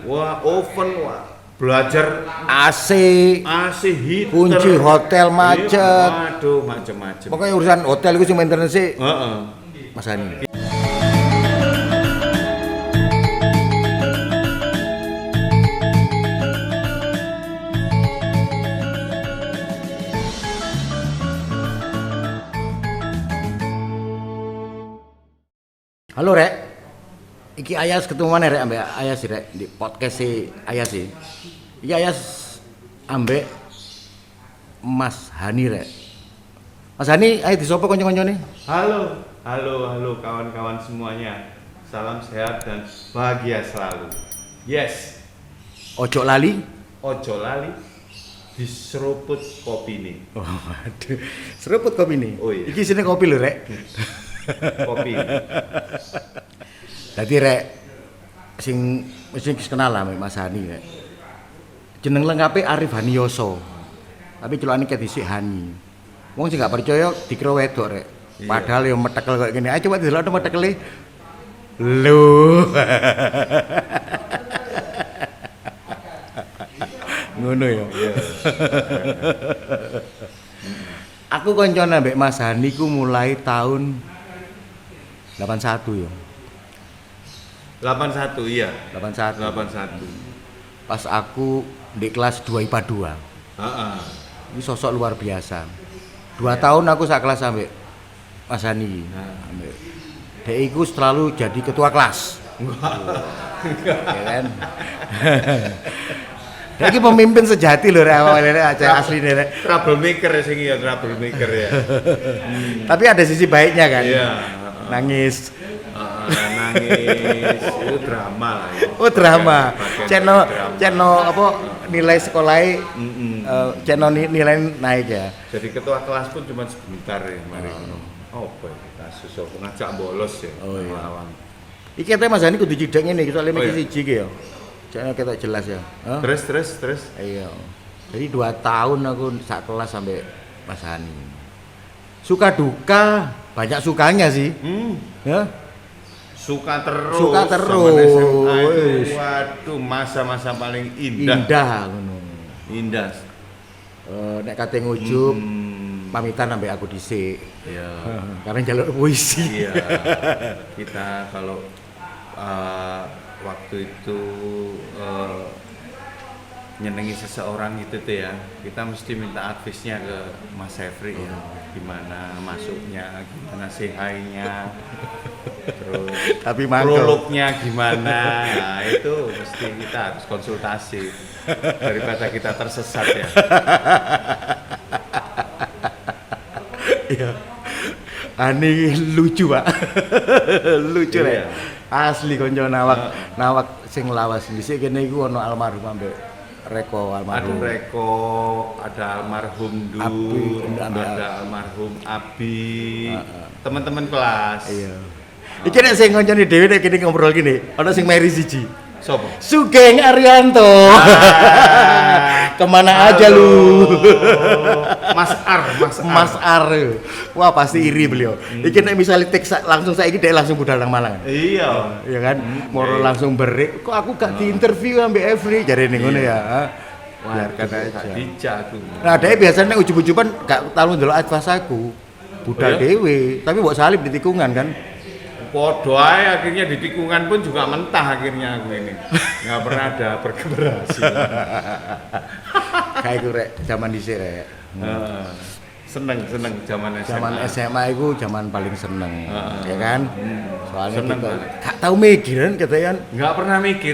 Wah, oven, wah. Belajar AC, heater. kunci hotel macet. Waduh, macem-macem. Pokoknya urusan hotel itu cuma internet sih. Heeh. Mas Hani. Halo Rek, iki Ayas ketemu mana Rek ambek Ayas sih Rek di podcast si Ayas sih. Iki Ayas ambek Mas Hani Rek. Mas Hani, ayo disopo kanca-kancane. Halo kawan-kawan semuanya. Salam sehat dan bahagia selalu. Yes, Ojo lali. ojo lali diseruput kopi nih. Oh, aduh. Seruput kopi nih. Oh iya. Iki sini kopi lho Rek. Kopi. Dadi Rek sing kenal lah ambek Mas Hani Rek. Jeneng lengkape Arif Hanioso. Tapi celokane ket dhisik Hani. Wong sing gak percaya dikira wedok Rek. Iya. Padahal yo metekel koyo ngene. Ayo coba delok metekele. Lho. Ngono ya. Aku koncone ambek Mas Hani ku mulai tahun 81 ya. 81 iya. 81. 81. Pas aku di kelas 2 IPA 2. Heeh. Ini sosok luar biasa. 2 tahun aku sak kelas ambek Mas Hani. Ambek Dek iku selalu jadi ketua kelas. Ya kan? Dek iki pemimpin sejati lho Rek awalnya aja asline Rek. Troublemaker sing ya troublemaker ya. Tapi ada sisi baiknya kan. Iya. Nangis. Nangis itu drama lah ya. Oh drama. Bagian Channel drama. channel apa nilai sekolahnya channel nilai naik ya. Jadi ketua kelas pun cuma sebentar ya mari ngono. Apa iki kasus apa ngajak bolos ya. Oh, iya. Awang. Iki katanya Mas Hani kudu cidek ngene iki soalnya Oh, iki iya. siji iki ya. Jangan ketok jelas ya. Hah? Terus. Iya. Jadi 2 tahun aku sak kelas sampai Mas Hani. Suka duka banyak sukanya sih. Ya. Suka terus. Suka terus. Zaman SMA itu, Wis. waduh, masa-masa paling indah. Indah ngono. Indah. Nek kate ngujub Hmm, pamitan sampai aku dhisik. Iya. Karena jalur puisi. Iya. Kita kalau waktu itu nyenengi seseorang gitu tuh ya, kita mesti minta advice-nya ke Mas Hefri ya, gimana masuknya, gimana say-hi-nya, terus Tapi mangkel. prolognya gimana, nah itu mesti kita harus konsultasi daripada kita tersesat ya. Iya. Ani lucu, Pak. Lucu Iya. Rek. Asli konco nawak sing lawas dhisik kene iku ana almarhum ambek Reko Ada almarhum. Reko, ada almarhum Abi, Dur, ambil- ada almarhum Abi, teman-teman kelas. Iya. Iki nek sing koncone dhewe nek kene ngobrol gini, ana sing meri siji. Sopo? Sugeng Arianto. Kemana aja lu? Mas Ar. Wah, pasti iri beliau. Iki nek misalnya langsung saiki dhek langsung budal nang Malang. Iya. Ya kan? Moro langsung berik. Kok aku gak diinterview ambek Every jarene ngono ya. Biarkan aja. Dijak tuh. Nah, dhek biasanya nek ujub-ujuban gak tau ndelok advance aku. Budal Oh, ya? dhewe, tapi mbok salib di tikungan kan. Podo ae akhirnya di tikungan pun juga mentah akhirnya aku ini. Nggak pernah ada berkeberhasilan. Kayak iku rek zaman dhisik rek. Seneng zaman SMA. Zaman SMA itu zaman paling seneng, ya kan? Soalnya Seneng kita banget. gak tau mikirin katanya. Nggak pernah mikir.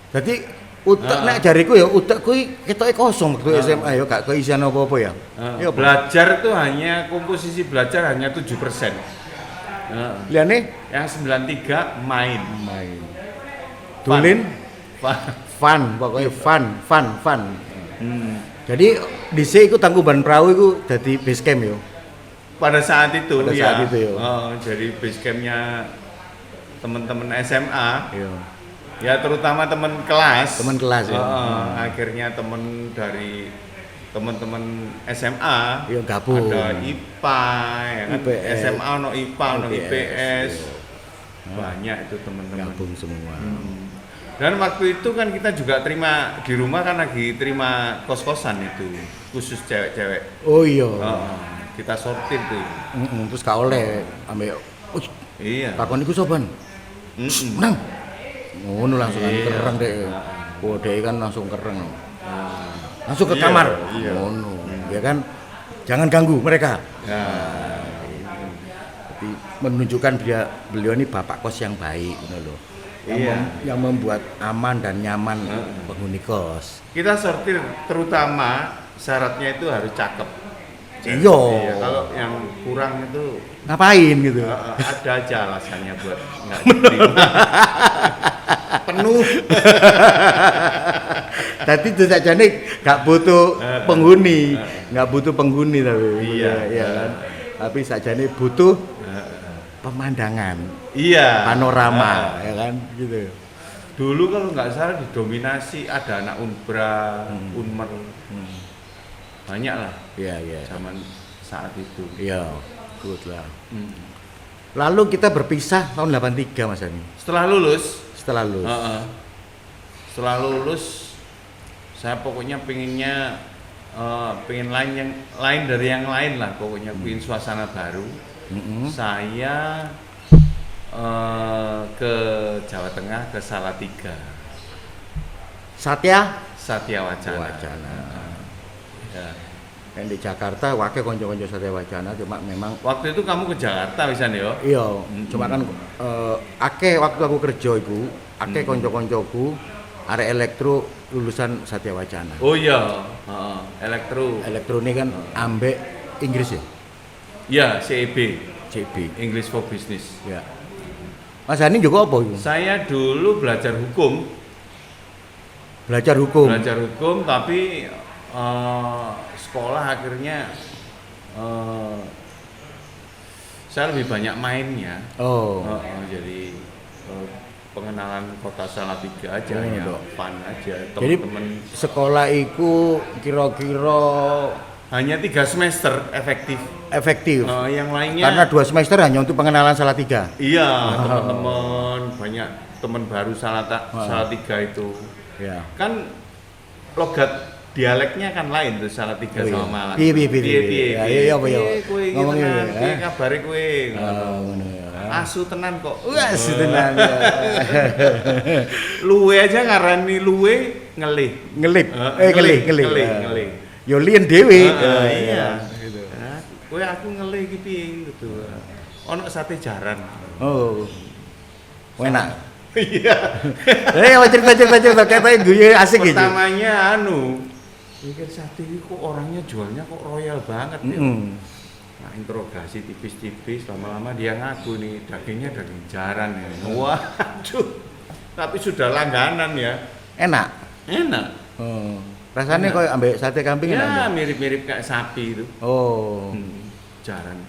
Jadi utek nek jariku ya utekku ketoke kosong waktu SMA ya gak keisian apa-apa ya. Ya apa? Belajar tuh hanya komposisi belajar hanya 7%. Liane Yang 93 main. Dolin Fun. fun pokoknya fun. Jadi dhisik iku Tangkuban Perahu iku dadi base camp yo. Pada saat itu Pada ya. saat itu, ya. Jadi base campnya teman-teman SMA. Iya. Ya terutama teman kelas. Teman kelas, ya. Akhirnya teman dari teman-teman SMA Iya, gabung. ada IPA ya kan? IPS. SMA ono IPA ono IPS, IPS iya. banyak itu teman-teman Gabung semua. Dan waktu itu kan kita juga terima di rumah kan lagi terima kos-kosan itu khusus cewek-cewek. Oh iya. Kita sortir tuh. Terus gak oleh ambek Iya. takon iku sopan. Menang. Ngono langsung kan Iya. kereng deh. Oh, dek kan langsung kereng. Langsung ke kamar. Iya. Ngono. Ya kan jangan ganggu mereka. Ya. Jadi menunjukkan beliau ini bapak kos yang baik gitu loh. Iya. Yang membuat aman dan nyaman penghuni kos. Kita sortir terutama syaratnya itu harus cakep. Iya. Kalau yang kurang itu Ngapain gitu? ada aja alasannya buat nggak diterima. Penuh. Tadi itu saja nih nggak butuh penghuni, nggak butuh penghuni tapi. Iya. Iya kan. Tapi saja nih butuh pemandangan, Iya. panorama, ya kan gitu. Dulu kalau nggak salah didominasi ada anak Unbra, Unmer, banyak lah Iya iya. zaman saat itu. Iya, good lah. Lalu kita berpisah tahun 83 Mas Ani. Setelah lulus, Setelah lulus. setelah lulus, saya pokoknya pengennya pengen lain dari yang lain lah, pokoknya pengen suasana baru. Saya ke Jawa Tengah, ke Salatiga, Satya Satya Wacana. Wacana. Ya. Yang di Jakarta wakil konco-konco Satya Wacana cuma memang Waktu itu kamu ke Jakarta pisan ya? iya, cuma kan akeh waktu aku kerja iku, akeh konco-koncoku arek elektro lulusan Satya Wacana. Oh iya, elektro. Elektro ini kan ambek Inggris ya, Ya, CEB, CB. English for Business. Ya. Mas Hani juga apa itu? Saya dulu belajar hukum, Belajar hukum. tapi sekolah akhirnya saya lebih banyak mainnya. Oh. Jadi pengenalan kota Salatiga aja, Oh, ya dok. fun aja, Jadi teman-teman. sekolah iku kira-kira Hanya 3 semester efektif. efektif. Yang lainnya Karena 2 semester hanya untuk pengenalan Salatiga. iya, teman-teman banyak teman baru Salatiga itu. Ya. Kan logat dialeknya kan lain tuh Salatiga Oh, iya. sama Malang. Piye. Ya, iya, apa ya? Kowe iki Ngomongin tenan, ya. piye kabare kowe? Ngono ya. Asu tenan kok. Wah, tenan ya. Luwe aja ngarani luwe ngelih. Ngelip. Ngelih. Ngelip. Yo lien dhewe. Iya. Gitu. Kowe aku ngelih iki piye gitu. Ono sate jaran. Oh. Enak. Iya. Cerita katanya gue asik gitu. Pertamanya mikir sate ini kok orangnya jualnya kok royal banget ya. Nah, interogasi tipis-tipis, lama-lama dia ngaku nih dagingnya daging jaran ya. Waduh, tapi sudah langganan ya. Enak. Enak. Rasanya Enak. kayak ambek sate kambing Ya enak. mirip-mirip kayak sapi itu. Oh. Jaran.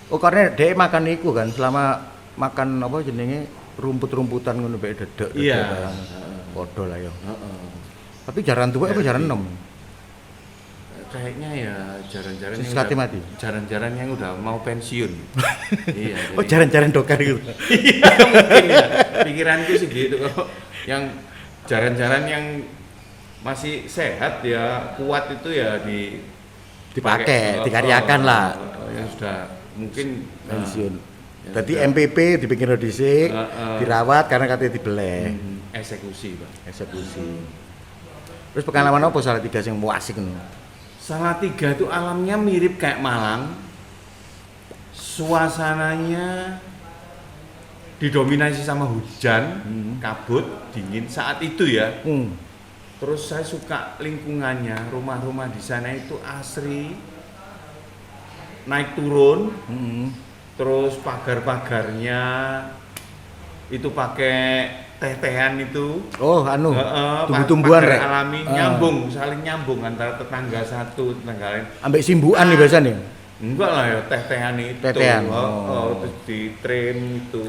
Oh karena dia makan iku kan selama makan apa jenenge rumput-rumputan ngono bae dedek. Iya. Podo lah yo. Tapi jaran tuwek apa jaran enom? Kayaknya ya jaran-jaran Sis yang kate mati. jaran-jaran yang udah mau pensiun. Iya. Oh jadi- jaran-jaran dokar gitu. Iya mungkin ya. Pikiranku sih gitu. Yang jaran-jaran yang masih sehat ya kuat itu ya Dipakai, dikaryakan lah. Yang sudah mungkin Pensiun. ya Jadi sudah. MPP dipikir dhisik, dirawat karena katanya dibeleh. Eksekusi, Pak. Eksekusi. Terus pengalaman apa salah tiga sing asik ngono? Salatiga itu alamnya mirip kayak Malang. Suasananya didominasi sama hujan, kabut, dingin saat itu ya. Terus saya suka lingkungannya, rumah-rumah di sana itu asri, naik turun, terus pagar-pagarnya itu pakai teh-tehan itu. Oh, anu, Heeh, tumbuh-tumbuhan pagar rek. alami, nyambung, saling nyambung antara tetangga satu, tetangga lain. Ambek simbukan nih biasanya. Enggak lah ya, teh-tehan itu. Teh-tehan, Terus di trim itu.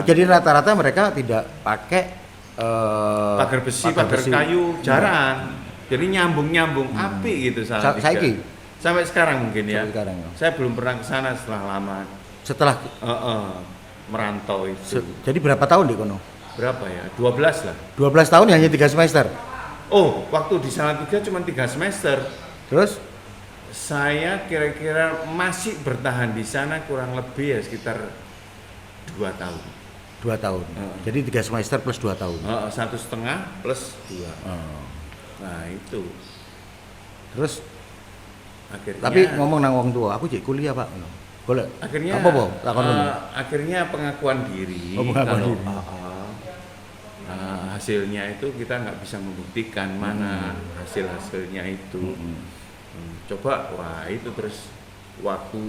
Jadi rata-rata mereka tidak pakai pagar besi, pagar kayu jarang. Jadi nyambung-nyambung api gitu salah Saiki? Sampai sekarang mungkin ya. Sampai sekarang ya. Saya belum pernah ke sana setelah lama Setelah merantau itu. jadi berapa tahun di kono? berapa ya? 12 lah. 12 tahun hanya 3 semester. Oh, waktu di Salatiga cuma 3 semester. Terus Saya kira-kira masih bertahan di sana kurang lebih ya sekitar 2 tahun. 2 tahun. Jadi 3 semester plus 2 tahun. 1,5 plus 2. Oh. Nah itu Terus akhirnya. tapi ngomong nang wong tua, aku jadi kuliah pak. Boleh. Akhirnya apa boh? Takon ngono. akhirnya pengakuan diri. Oh, pengakuan kalau, diri. hasilnya itu kita nggak bisa membuktikan mana hasilnya itu. Coba wah itu terus waktu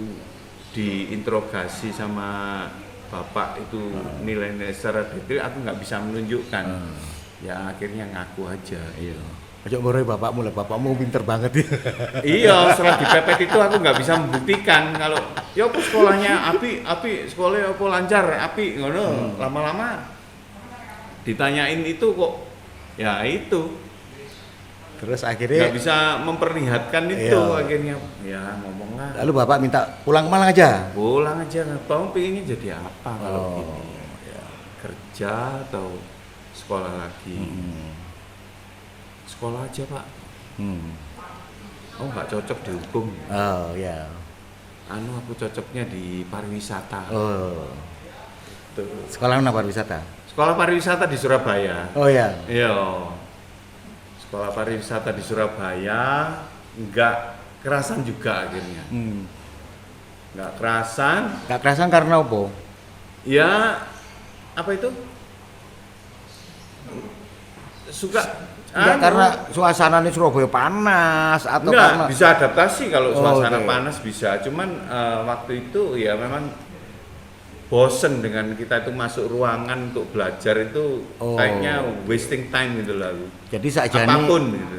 diinterogasi sama bapak itu nilai-nilai secara detail aku nggak bisa menunjukkan. Ya akhirnya ngaku aja. Iya. Aja ngorek bapakmu lah, bapakmu pinter banget ya. Iya, setelah dipepet itu aku nggak bisa membuktikan kalau ya aku sekolahnya api sekolahnya apa lancar api ngono. Lama-lama ditanyain itu kok ya itu Terus nggak akhirnya bisa memperlihatkan itu Iya. akhirnya ya ngomong lah lalu bapak minta pulang ke Malang aja. pulang aja kamu pengennya jadi apa kalau Oh, gini kerja atau sekolah lagi sekolah aja pak oh nggak cocok di hukum Oh ya. aku cocoknya di pariwisata Oh. tuh. Sekolah mana pariwisata? Sekolah pariwisata di Surabaya Oh ya. iya sekolah pariwisata di Surabaya nggak kerasan juga akhirnya nggak kerasan Gak kerasan karena apa? ya apa itu suka Enggak karena suasananya Surabaya panas atau enggak karena bisa adaptasi kalau Oh, suasana oke. panas bisa cuman waktu itu ya memang bosen dengan kita itu masuk ruangan untuk belajar itu Oh. kayaknya wasting time gitu lalu jadi sakjane apapun gitu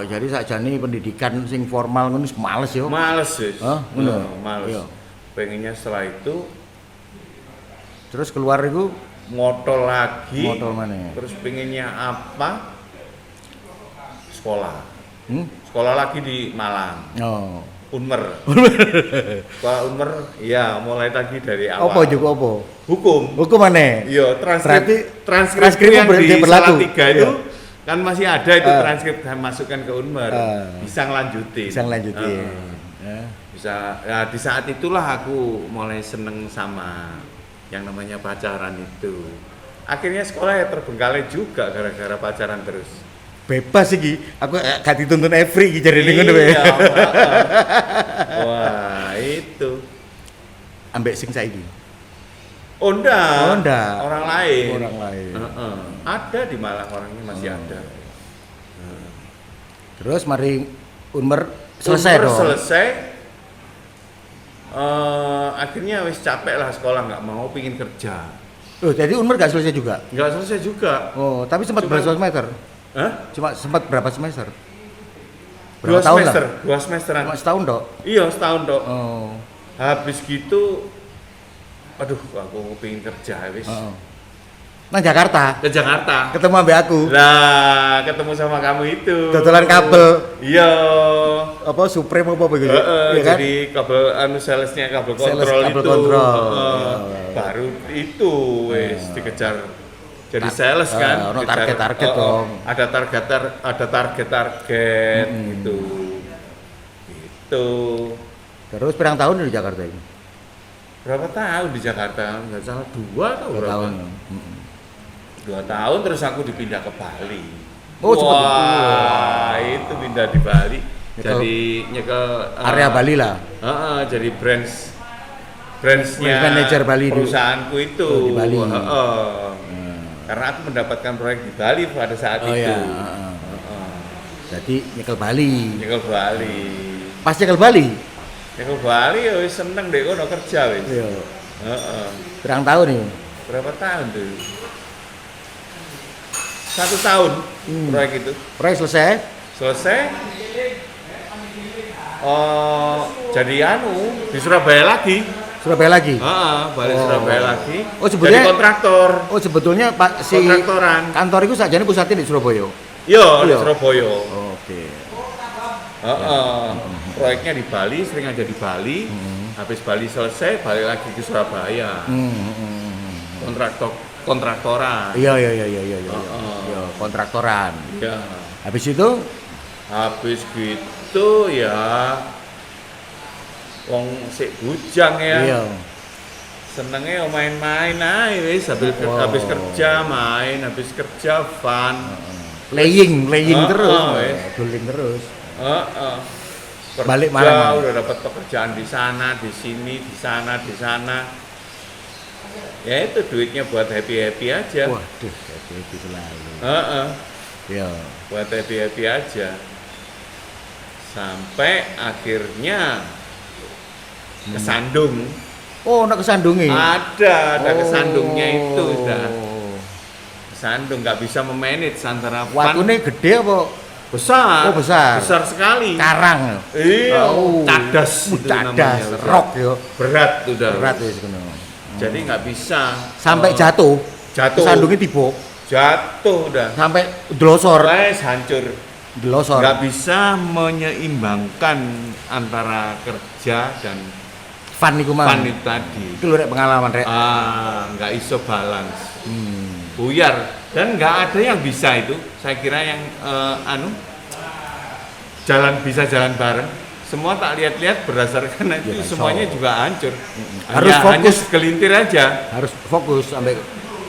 jadi sakjane pendidikan sing formal ngono wis males yo. males sih Hah? Ngono? males Iya. pengennya setelah itu Terus keluar itu ngotol lagi Ngotol mana? terus pengennya apa sekolah hmm? sekolah lagi di Malang Oh. Unmer sekolah Unmer ya mulai lagi dari awal Apa juga apa? hukum Hukum mana? iya Berarti transkrip yang berarti di berlaku. Salatiga itu Iya. kan masih ada itu transkrip dan masukkan ke Unmer bisa ngelanjutin Bisa ngelanjutin. Ya. bisa ya di saat itulah aku mulai seneng sama yang namanya pacaran itu akhirnya sekolah ya terbengkalai juga gara-gara pacaran terus Bebas iki. Aku gak dituntun Every iki jarene ngono wae. iya wah itu Ambek sing saiki. oh enggak, Oh, enggak. orang lain Orang lain. ada di Malang orangnya masih ada Terus mari Unmer selesai Umur dong. selesai akhirnya wis capek lah sekolah nggak mau pingin kerja Oh, jadi Unmer gak selesai juga. nggak selesai juga Oh, tapi sempat Cuma- berapa semester? Hah? Cuma sempat berapa semester? dua Berapa tahun lah? semester dua semesteran Cuma setahun dok. iya setahun dok Oh. habis gitu aduh aku pingin kerja wis Oh. Nang Jakarta ke Jakarta ketemu ambek aku. lah ketemu sama kamu itu Dodolan kabel. iya Apa Supreme apa gitu? Heeh, Iya kan? jadi kabel salesnya kabel Sales kontrol kabel itu kontrol. Heeh, baru itu wes dikejar jadi sales kan ono dikejar, target-target dong. ada target gitu gitu Terus pirang tahun di Jakarta ini? berapa tahun di Jakarta nggak salah 2 atau 2 berapa tahun. 2 tahun terus aku dipindah ke Bali Oh, cepet. wah itu pindah di Bali Nyekel- jadi nyekel Area Bali lah. jadi branchnya Brand manager Bali di- perusahaanku itu Oh, di Bali. Karena aku mendapatkan proyek di Bali pada saat Oh itu ya. Jadi nyekel Bali. nyekel Bali Pas nyekel Bali. nyekel Bali ya wis seneng deh kono kerja wis Iya. Heeh. Pirang tahun nih. Berapa tahun tuh 1 tahun proyek itu Proyek selesai. selesai jadi di Surabaya lagi Surabaya lagi. balik Oh. Surabaya lagi Oh, sebetulnya- jadi kontraktor Oh sebetulnya Pak si kontraktoran kantor itu sajane pusatnya di Surabaya. iya di Iya. Surabaya Oke. proyeknya di Bali sering aja di Bali habis Bali selesai balik lagi ke Surabaya kontraktor kontraktoran. Iya. Heeh. Iya, kontraktoran. Ya. Habis itu Habis gitu ya wong sik bujang ya. iya. Senengnya main-main aja wis Wow. habis kerja main, habis kerja fun. Playing terus. wes. Doling terus. Heeh. Balik Kerja, mana? udah dapat pekerjaan di sana, di sini, di sana, di sana. Ya itu duitnya buat happy-happy aja. Waduh, itu selalu. Heeh. Iya. Buat happy-happy aja. Sampai akhirnya kesandung. Oh, nak kesandungi. Ada Oh. kesandungnya itu sudah. Kesandung nggak bisa memanage antara fun. Watune gede apa? Besar. Oh, besar. Besar sekali. Karang. Iya, Oh. cadas itu Cadas, namanya. rock yo. Berat udah. Berat wis ngono. Jadi nggak bisa. Sampai eh, jatuh. Jatuh. Kesandungi tiba. Jatuh udah. Sampai delosor. Wes hancur. Delosor. Nggak bisa menyeimbangkan antara kerja dan Fun iku mang. fun itu tadi. Itu lho rek pengalaman rek. Nggak iso balance. Hmm. Buyar dan nggak ada yang bisa itu. Saya kira yang bisa jalan bareng. Semua tak lihat-lihat berdasarkan itu Ya, semuanya so. juga hancur. Harus hanya fokus. segelintir aja. Harus fokus sampai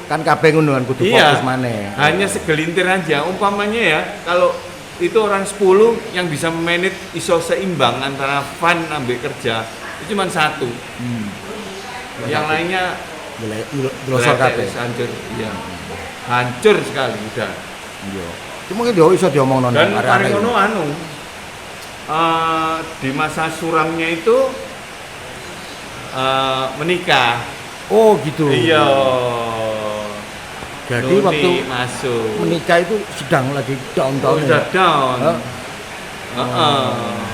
kan kabeh ngono kan kudu Iya. fokus maneh. Hanya segelintir aja. Umpamanya ya, kalau itu orang 10 yang bisa memanage iso seimbang antara fun ambil kerja, itu cuma satu. Yang lainnya Delosor kabeh. hancur. Iya. Hancur sekali udah. Iya. Cuma ki yo iso diomongno Dan nang paling arek-arek. ngono di masa suramnya itu menikah. Oh, gitu. Iya. Jadi Nuni waktu masuk. menikah itu sedang lagi down-down. Udah down. Hah?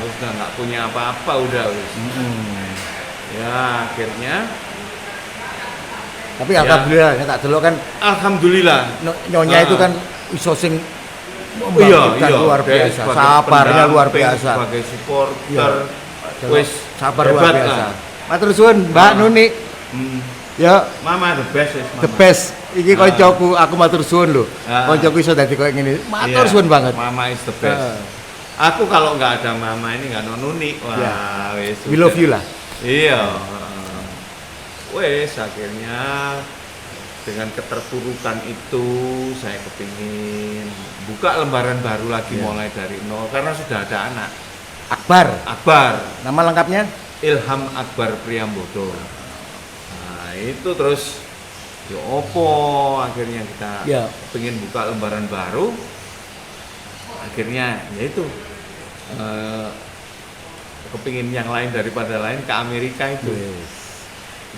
Udah nggak punya apa-apa udah wis. Ya akhirnya. Tapi Ya. alhamdulillah ya tak delok kan Alhamdulillah. nyonya Ah. itu kan iso sing Iya, membangkitkan luar Dia biasa, sebagai sabarnya luar pendamping, biasa. Sebagai supporter, Iya. wis Sabar luar hebat biasa. lah. Matur suwun Mbak Nuni. Hmm. Ya, Mama the best wis, the Mama. best. Iki koncoku, aku matur suwun lho. Ah. Koncoku iso dadi koyo ngene. Matur Iya, suwun banget. Mama is the best. Ah. Aku kalau nggak ada Mama ini nggak nonuni. Wah, Iya. wis. We love you lah. Iya. Wes akhirnya dengan keterpurukan itu saya kepingin buka lembaran baru lagi Iya. mulai dari nol karena sudah ada anak. Akbar. Akbar, Nama lengkapnya? Ilham Akbar Priambodo. Nah itu terus ya opo akhirnya kita Ya. pengen buka lembaran baru. Akhirnya ya itu kepingin yang lain daripada lain ke Amerika itu. Yes.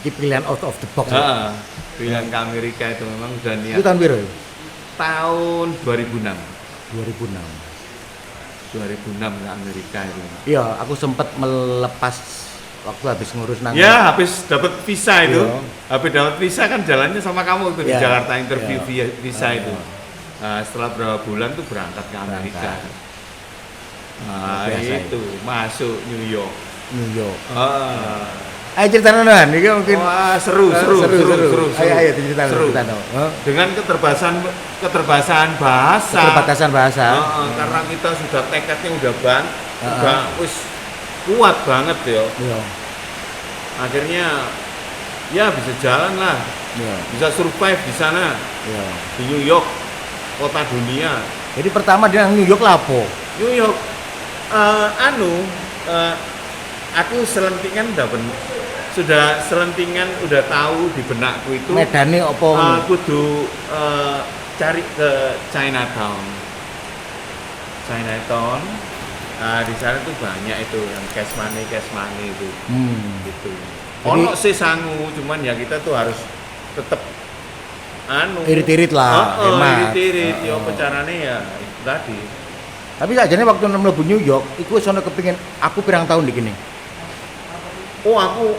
Iki pilihan out of the box. Heeh, pilihan ke Amerika itu memang udah niat Itu tahun piro? tahun 2006. 2006. 2006 ke Amerika itu. Iya, aku sempat melepas waktu habis ngurus nang. Ya, habis dapat visa itu. Iya. Habis dapat visa kan jalannya sama kamu itu di Iya. Jakarta interview Iya. visa Iya. itu. Nah, setelah berapa bulan tuh berangkat ke Amerika. Berangkat. Nah, Biasa itu masuk New York. New York. Ah. Ayo cerita nonton, ini mungkin Wah, seru. Ayo cerita Seru. nonton. Dengan keterbatasan bahasa. Keterbatasan bahasa. Karena kita sudah tekadnya udah Heeh. udah wis kuat banget ya. Iya. Akhirnya ya bisa jalan lah, Iya. bisa survive di sana Iya. di New York, kota dunia. Jadi pertama dia nang New York lapo. New York, aku selentingan sudah selentingan udah tahu di benakku itu. Medane apa? Kudu cari ke Chinatown. Nah, di sana tuh banyak itu yang cash money itu. Gitu. Jadi- Ono sih sangu, cuman ya kita tuh harus tetep Irit-irit lah, hemat. irit-irit, ya Heeh. apa carane ya itu tadi. Tapi sajane waktu mlebu New York, iku wis ono kepengin aku pirang tahun di kene. Oh aku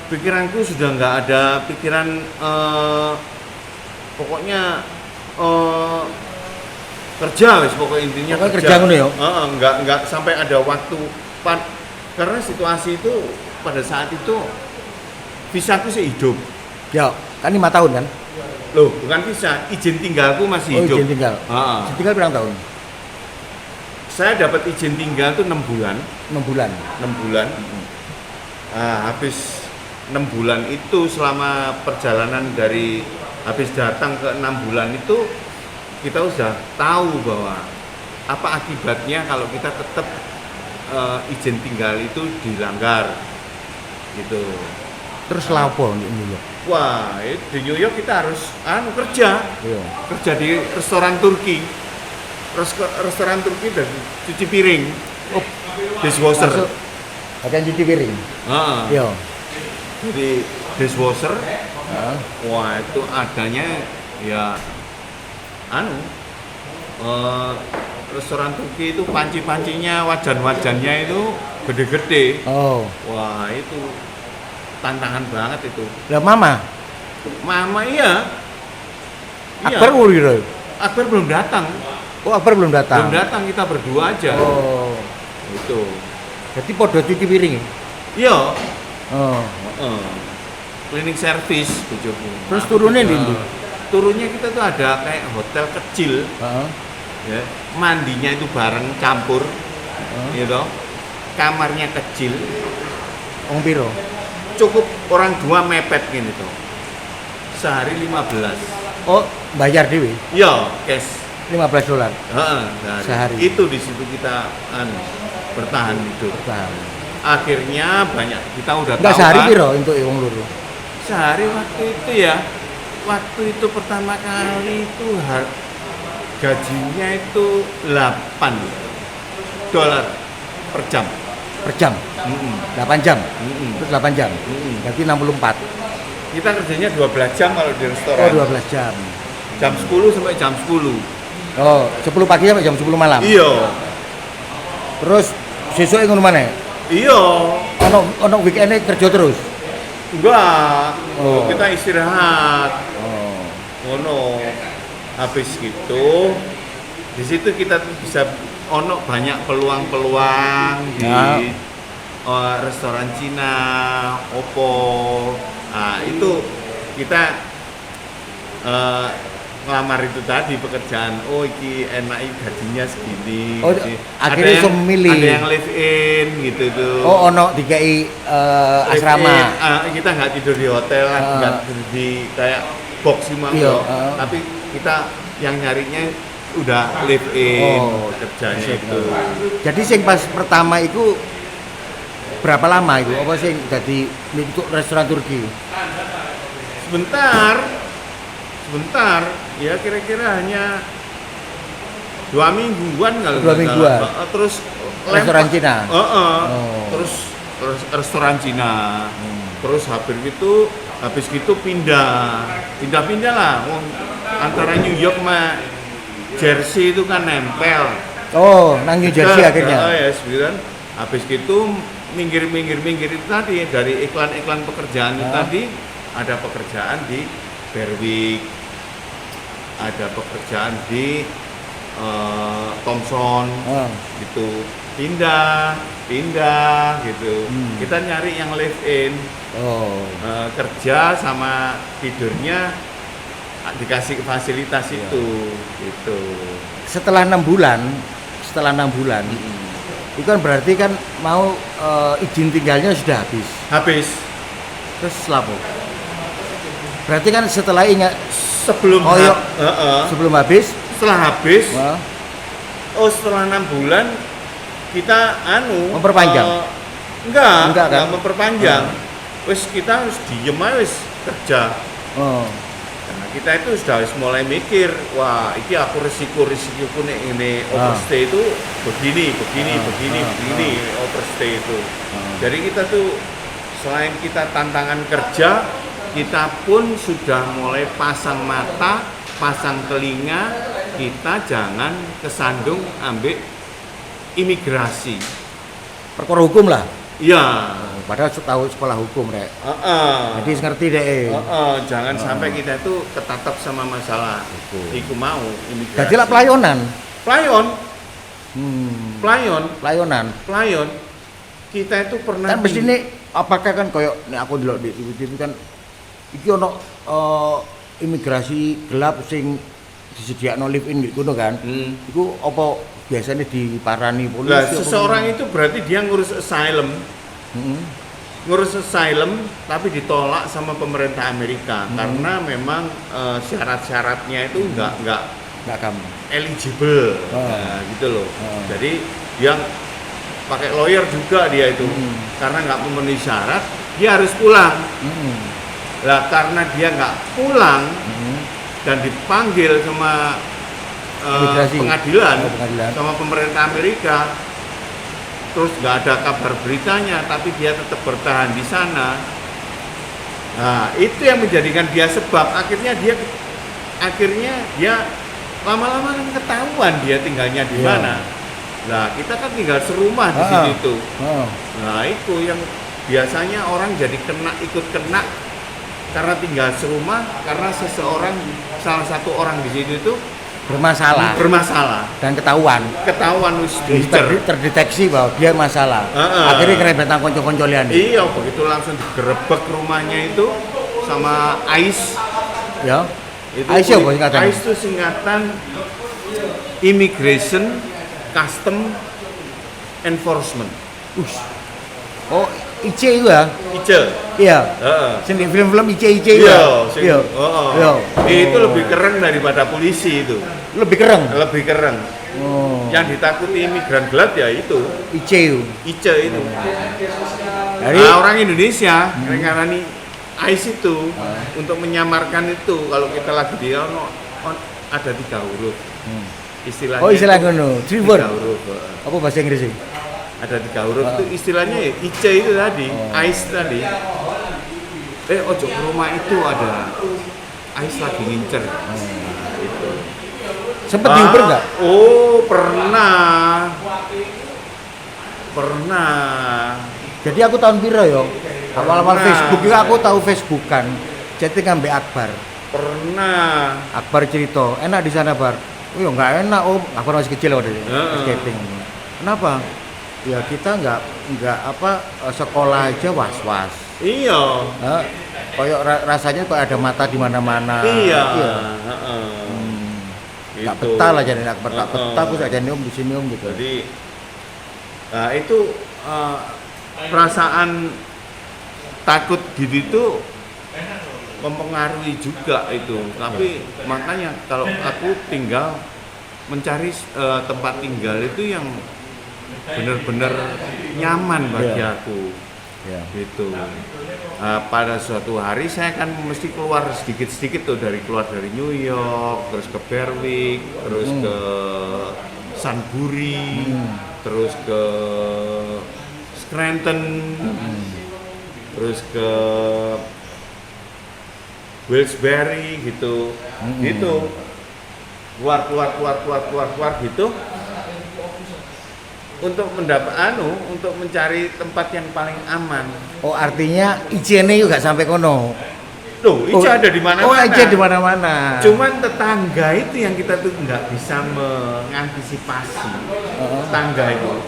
pikiranku sudah nggak ada pikiran pokoknya kerja wis pokoknya intinya Pokoknya kerja ngono ya? nggak sampai ada waktu karena situasi itu pada saat itu visaku sih hidup. Ya, Kan 5 tahun kan? Loh, bukan visa, izin tinggalku masih Oh, hidup. izin tinggal. Heeh. Izin tinggal berapa tahun? Saya dapat izin tinggal tuh 6 bulan. 6 bulan. 6 bulan. Nah, habis 6 bulan itu selama perjalanan dari habis datang ke 6 bulan itu kita sudah tahu bahwa apa akibatnya kalau kita tetap izin tinggal itu dilanggar gitu. Terus lapo di New York? Wah, di New York kita harus kerja Iya. kerja di restoran Turki. Restoran Turki dan cuci piring, Oh, dishwasher. masuk bagian cuci piring. Heeh. Iya. Jadi dishwasher, Heeh. wah itu adanya ya restoran Turki itu panci-pancinya, wajan-wajannya itu gede-gede. Oh. Wah itu tantangan banget itu. Lah mama, Mama iya. Akbar uri lho. Akbar belum datang. Oh, Akbar belum datang. Belum datang, kita berdua aja. Oh. Itu. Jadi podo cuci piring ya? Iya. Oh. Cleaning service bojoku. Terus turunnya di ndi? Turunnya kita tuh ada kayak hotel kecil Heeh. ya. Mandinya itu bareng campur Heeh. gitu. Kamarnya kecil, Wong piro? cukup orang dua mepet gini tuh. Sehari 15. Oh, bayar dewe. Iya, cash. $15. Heeh, Sehari. Itu di situ kita bertahan hidup. Tahu. Akhirnya banyak kita udah Enggak tahu sehari kan. piro untuk wong loro? Sehari waktu itu ya, waktu itu pertama kali itu gajinya itu $8 per jam. Per jam. Mm-mm. 8 jam. Mm-mm. Terus 8 jam. Mm-mm. Berarti 64. Kita kerjanya 12 jam kalau di Oh, restoran. 12 jam. Jam 10 sampai jam 10. Oh, 10 pagi sampai jam 10 malam. Iya. Terus sesuk ngono maneh. Iya. Ono weekend kerja terus. Enggak. Oh. Kita istirahat. Oh. Ono. Habis gitu di situ kita tuh bisa ono banyak peluang-peluang di Ya. restoran Cina, Oppo. Nah, itu kita ngelamar itu tadi pekerjaan. Oh, iki enak gajinya segini. Oh, Jadi, akhirnya iso memilih. Ada yang live in gitu tuh. Oh, ono dikei asrama. Kita nggak tidur di hotel, nggak tidur di kayak box cuma Iya, tapi kita yang nyarinya udah live in Oh, kerjanya bisa. itu. Jadi sing pas pertama itu berapa lama itu? Apa sing jadi untuk restoran Turki? Sebentar, ya kira-kira hanya 2 mingguan kalau 2 nggak mingguan. salah. Terus Restoran lempar- Cina? Oh. Terus Terus restoran Cina. Terus habis gitu pindah lah. Antara New York sama Jersey itu kan nempel. oh, nang New Jersey Nah, akhirnya. ya, sembilan. Habis gitu minggir itu tadi dari iklan pekerjaan itu tadi ada pekerjaan di Berwick, ada pekerjaan di Thomson gitu. Pindah gitu. Kita nyari yang live in. Oh. Kerja sama tidurnya dikasih fasilitas itu gitu. Setelah 6 bulan, itu kan berarti kan mau izin tinggalnya sudah habis. Terus lapo? Berarti kan setelah ingat Sebelum Oh, iya. sebelum habis, setelah habis wah, setelah 6 bulan kita Memperpanjang? Enggak, enggak kan? memperpanjang. Wis kita harus diem aja wis kerja. oh, Karena kita itu sudah harus mulai mikir, wah, ini aku risiko nih ini overstay itu begini overstay itu. Jadi kita tuh selain kita tantangan kerja, kita pun sudah mulai pasang mata, pasang telinga, kita jangan kesandung ambil imigrasi. perkara hukum lah. Ya, Padahal tahu sekolah hukum rek. Jadi ngerti deh. jangan sampai kita itu ketatap sama masalah iku mau imigrasi. Jadi lah pelayanan. Pelayon. Pelayanan. Kita itu pernah Kan mesti ini apakah kan koyok nek aku delok di TV kan iki ono imigrasi gelap sing disediakno live in gitu kan. Iku apa biasanya diparani polisi? Lah seseorang itu berarti dia ngurus asylum. Ngurus asylum tapi ditolak sama pemerintah Amerika karena memang syarat-syaratnya itu enggak kamu. eligible. Nah, gitu loh. Jadi dia pakai lawyer juga dia itu. Karena nggak memenuhi syarat, dia harus pulang. Lah karena dia nggak pulang dan dipanggil sama pengadilan sama pemerintah Amerika, terus nggak ada kabar beritanya, tapi dia tetap bertahan di sana. Nah itu yang menjadikan dia sebab akhirnya dia lama-lama kan ketahuan dia tinggalnya di mana. Nah kita kan tinggal serumah di situ. Nah itu yang biasanya orang jadi ikut kena karena tinggal serumah, karena salah satu orang di situ itu bermasalah dan ketahuan terdeteksi bahwa dia masalah. Akhirnya kerebetan konco-koncolian. Iya, begitu langsung digerebek rumahnya itu sama ICE. Ya. Itu ICE apa singkatan? ICE itu singkatan Immigration Custom Enforcement. Oh, IC itu ya? ICE. Iya. Sing di film-film IC itu. Iya. Itu lebih keren daripada polisi itu. Lebih keren. Yang ditakuti imigran gelap ya itu. ICE itu. Dari orang Indonesia ngarani ICE itu untuk menyamarkan itu kalau kita lagi di ada 3 huruf. Istilahnya. Oh, istilah ngono. 3 huruf. Apa bahasa Inggris sih? Ada 3 huruf itu istilahnya ya ICE itu tadi, ICE tadi. Ojo ke rumah itu ada ICE lagi ngincer. Itu. Sempet diuber nggak? Oh, pernah. Jadi aku tahun piro yo? Awal-awal Facebook juga aku tahu Facebookan. Chatting ambek Akbar. Pernah. Akbar cerita, enak di sana Bar. Oh ya nggak enak Om. Akbar masih kecil waktu itu. Chatting. Kenapa? Ya kita nggak sekolah aja was-was. Iya. Kayak rasanya kok ada mata di mana-mana. Iya. Nggak betah lah jadi Akbar. Tak betah aku saja Om di sini Om gitu. Jadi, nah itu perasaan takut gitu itu mempengaruhi juga itu. Tapi makanya kalau aku tinggal mencari tempat tinggal itu yang benar-benar nyaman bagi aku, gitu. Pada suatu hari saya kan mesti keluar sedikit-sedikit tuh keluar dari New York, terus ke Berwick, terus ke Sunbury, terus ke Scranton, terus ke Wilkes-Barre gitu, keluar gitu. Untuk untuk mencari tempat yang paling aman. Oh, artinya IC-nya juga sampai kono. Loh, IC ada di mana-mana. Oh, IC di mana-mana. Cuman tetangga itu yang kita tuh nggak bisa mengantisipasi. Tetangga itu.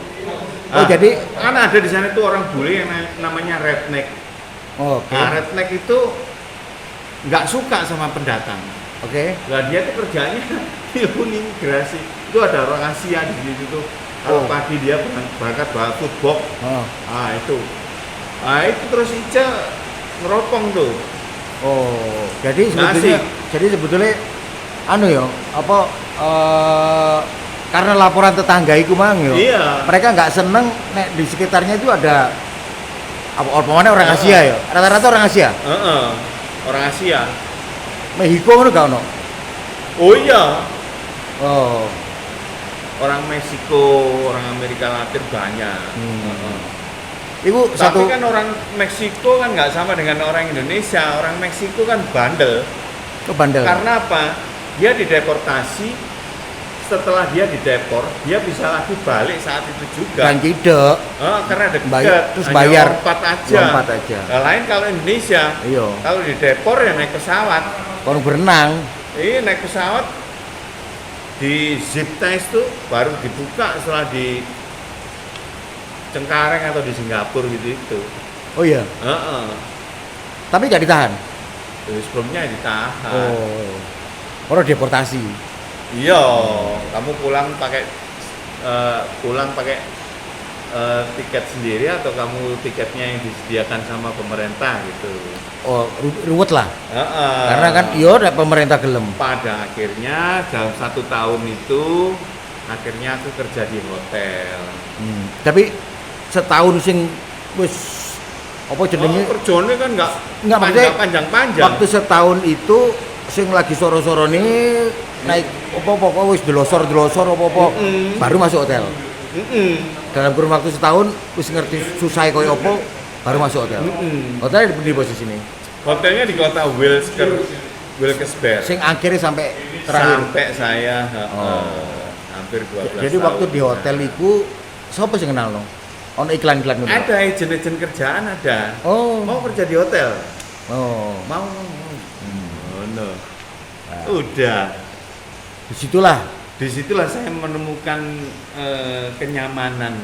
Oh, jadi kan ada di sana tuh orang bule yang namanya redneck. Oke. Nah, redneck itu nggak suka sama pendatang. Oke. Nah, dia tuh kerjanya ilmu imigrasi. Itu ada orang Asia di situ tuh. Kalau pagi dia berangkat bawa food box. Itu terus Ica ngeropong tuh. Oh, jadi sebetulnya karena laporan tetangga iku mang yo. Iya. Mereka nggak seneng nek di sekitarnya itu ada orang Asia ya. Rata-rata orang Asia. Orang Asia. Mexico ngono gak ono? Oh iya. Oh. Orang Meksiko, orang Amerika Latin banyak. Tapi kan orang Meksiko kan nggak sama dengan orang Indonesia. Orang Meksiko kan bandel. Bandel. Karena apa? Dia dideportasi. Setelah dia didepor, dia bisa lagi balik saat itu juga. Dan tidak. Karena dekat. Terus bayar. Lompat aja. Nah, lain kalau Indonesia. Iya. Kalau didepor ya naik pesawat. Kalau berenang. Iya, naik pesawat. Di zip test tuh baru dibuka setelah di Cengkareng atau di Singapura gitu itu. Oh iya. Tapi nggak ditahan? Sebelumnya ditahan. Oh. Orang deportasi. Iya, kamu pulang pakai tiket sendiri atau kamu tiketnya yang disediakan sama pemerintah gitu. Oh, ruwet lah. Heeh. Karena kan ada pemerintah gelem. Pada akhirnya dalam 1 tahun itu akhirnya aku kerja di hotel. Tapi setahun sing wis apa jenenge? Kerjanya kan nggak maksudnya panjang-panjang. waktu setahun itu sing lagi soro-soro ini naik apa-apa wis delosor apa-apa baru masuk hotel. Dalam kurun waktu setahun wis ngerti susah koyo apa baru masuk hotel. Hotelnya di posisi ini. Hotelnya di kota Wilkes-Barre. Sing akhirnya sampai terakhir. Sampai saya hampir 12 Jadi tahun. waktu di hotel iku sapa sing kenal no? Ono iklan-iklan ngono. Ada agen-agen kerjaan ada. Oh. Mau kerja di hotel? Oh. Mau. Oh, no. Udah. Disitulah saya menemukan kenyamanan.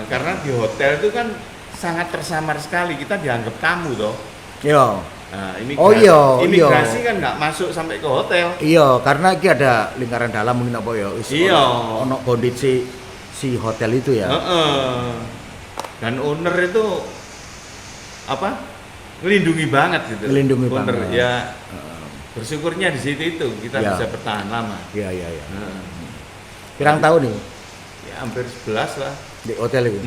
Karena di hotel itu kan sangat tersamar sekali, kita dianggap tamu toh. Iya. Nah, iya. imigrasi kan nggak masuk sampai ke hotel. Iya, karena iki ada lingkaran dalam mungkin apa ya. Iya. Ono bondit si hotel itu ya. Dan owner itu melindungi banget gitu. Melindungi owner banget. ya. Bersyukurnya di situ itu kita Ya. bisa bertahan lama. Iya. Pirang tahun nih Ya hampir 11 lah. di hotel itu.